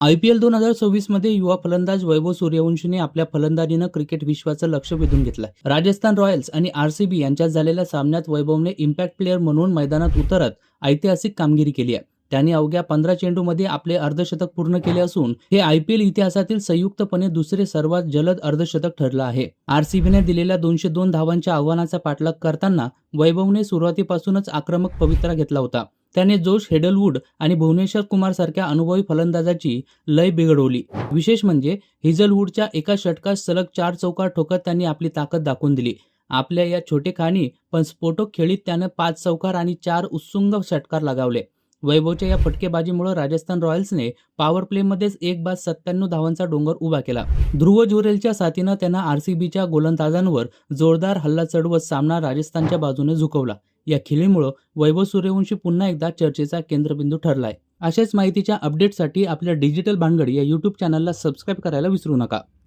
IPL 2026 मध्ये युवा फलंदाज वैभव सूर्यवंशीने आपल्या फलंदाजीनं क्रिकेट विश्वाचं लक्ष वेधून घेतलंय. राजस्थान रॉयल्स आणि RCB यांच्यात झालेल्या सामन्यात वैभवने इम्पॅक्ट प्लेअर म्हणून मैदानात उतरत ऐतिहासिक कामगिरी केली आहे. त्यांनी अवघ्या 15 चेंडूमध्ये आपले अर्धशतक पूर्ण केले असून हे IPL इतिहासातील संयुक्तपणे दुसरे सर्वात जलद अर्धशतक ठरलं आहे. RCBने दिलेल्या 202 धावांच्या आव्हानाचा पाठलाग करताना वैभवने सुरुवातीपासूनच आक्रमक पवित्रा घेतला होता. त्याने जोश हेडलवूड आणि भुवनेश्वर कुमार सारख्या अनुभवी फलंदाजाची लय बिघडवली. विशेष म्हणजे हेझलवूडच्या एका षटकात सलग 4 चौकार ठोकत त्यांनी आपली ताकद दाखवून दिली. आपल्या या छोटेखानी पण स्फोटक खेळीत त्यानं 5 चौकार आणि 4 उत्तुंग षटकार लगावले. वैभवच्या या फटकेबाजीमुळे राजस्थान रॉयल्सने पॉवर प्लेमध्येच 1 बाद 97 धावांचा डोंगर उभा केला. ध्रुव जुरेलच्या साथीनं त्यानं RCBच्या गोलंदाजांवर जोरदार हल्ला चढवत सामना राजस्थानच्या बाजूने झुकवला. या खेळीमुळे वैभव सूर्यवंशी पुन्हा एकदा चर्चेचा केंद्रबिंदू ठरलाय. अशाच माहितीच्या अपडेटसाठी आपल्या डिजिटल भानगडी या YouTube चॅनलला सबस्क्राईब करायला विसरू नका.